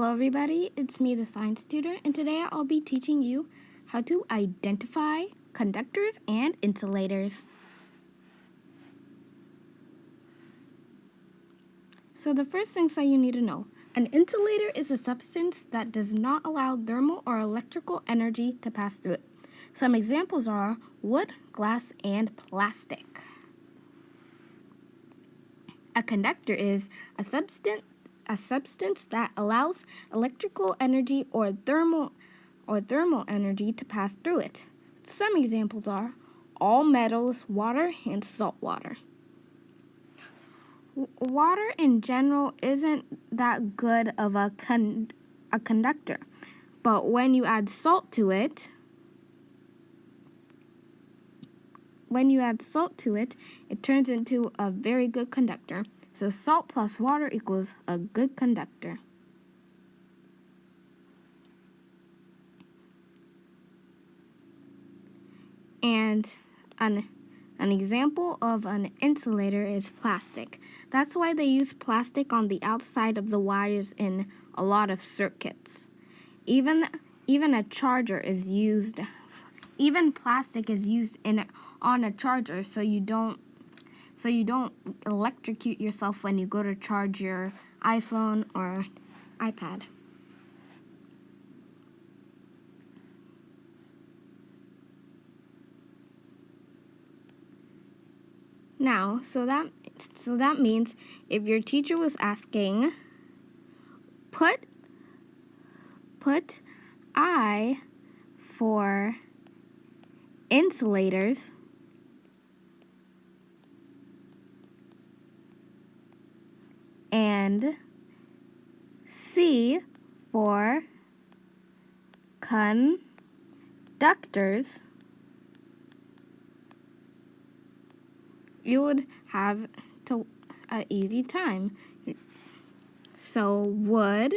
Hello everybody, it's me, the science tutor, and today I'll be teaching you how to identify conductors and insulators. So the first things that you need to know, an insulator is a substance that does not allow thermal or electrical energy to pass through it. Some examples are wood, glass, and plastic. A conductor is a substance that allows electrical energy or thermal energy to pass through it. Some examples are all metals, water, and salt water. Water in general isn't that good of a conductor, but when you add salt to it, it turns into a very good conductor. So salt plus water equals a good conductor. And an example of an insulator is plastic. That's why they use plastic on the outside of the wires in a lot of circuits. Even a charger is used. Even plastic is used on a charger, so you don't electrocute yourself when you go to charge your iPhone or iPad. Now, so that means if your teacher was asking, put I for insulators and C for conductors, you would have an easy time. So wood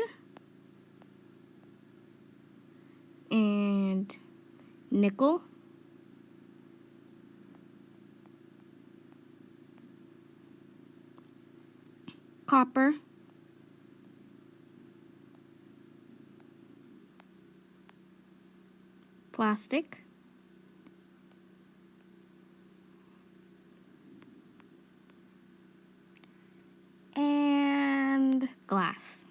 and nickel, copper, plastic, and glass.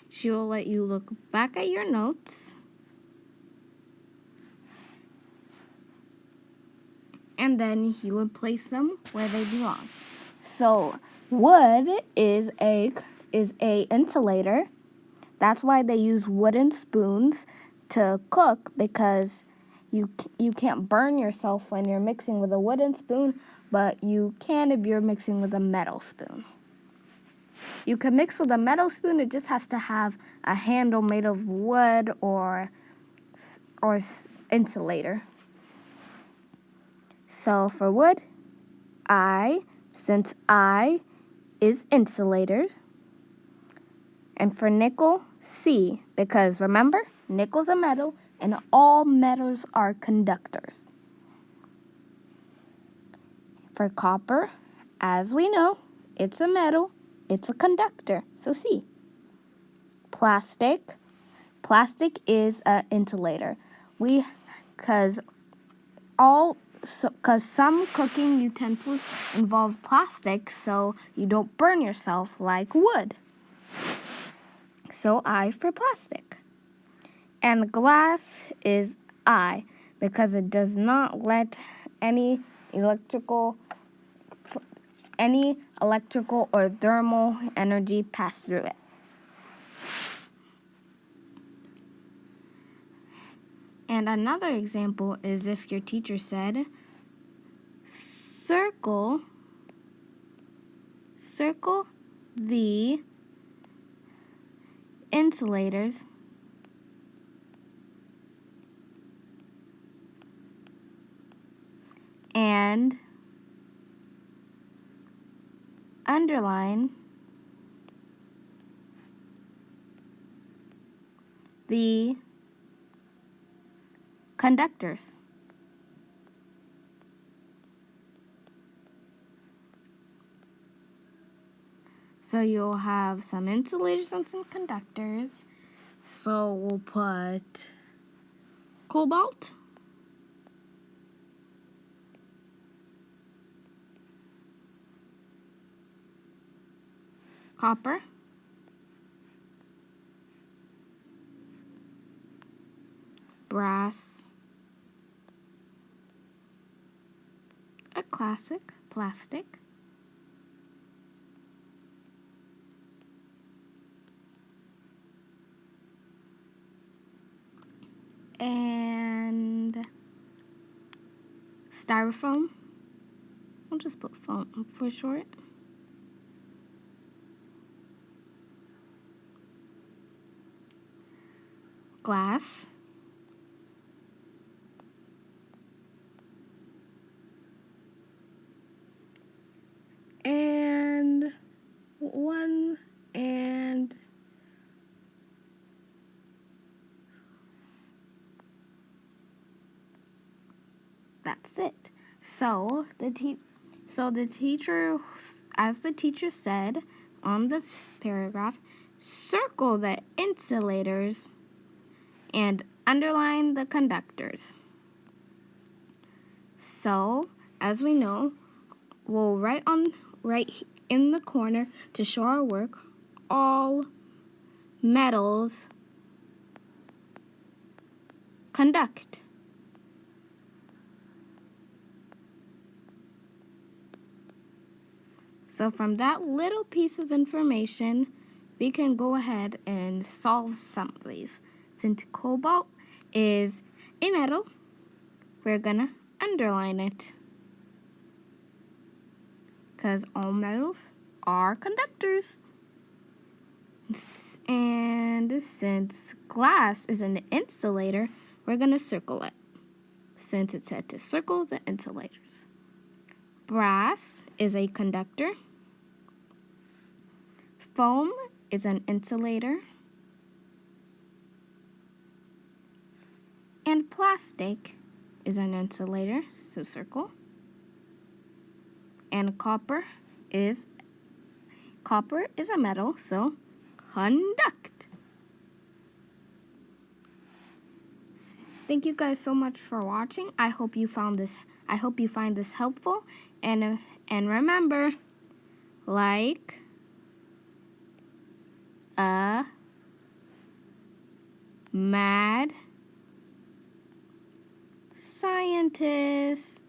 She will let you look back at your notes and then you would place them where they belong. So wood is a insulator. That's why they use wooden spoons to cook, because you can't burn yourself when you're mixing with a wooden spoon, but you can if you're mixing with a metal spoon. You can mix with a metal spoon, it just has to have a handle made of wood or insulator. So for wood, since I is insulator. And for nickel, C, because remember, nickel's a metal and all metals are conductors. For copper, as we know, it's a metal, it's a conductor, so C. Plastic is an insulator. Because some cooking utensils involve plastic, so you don't burn yourself like wood. So I for plastic. And glass is I, because it does not let any electrical or thermal energy pass through it. And another example is if your teacher said, circle the insulators and underline the conductors. So you'll have some insulators and some conductors. So we'll put cobalt, copper, brass, a classic plastic, and styrofoam. I'll just put foam for short. Glass. And that's it. So the teacher, as the teacher said on the paragraph, circle the insulators and underline the conductors. So, as we know, we'll write in the corner to show our work, all metals conduct. So from that little piece of information, we can go ahead and solve some of these. Since cobalt is a metal, we're gonna underline it, because all metals are conductors. And since glass is an insulator, we're gonna circle it, since it said to circle the insulators. Brass is a conductor. Foam is an insulator. And plastic is an insulator, so circle. And copper is a metal, so conduct. Thank you guys so much for watching. I hope you find this helpful, and remember, like a mad scientist.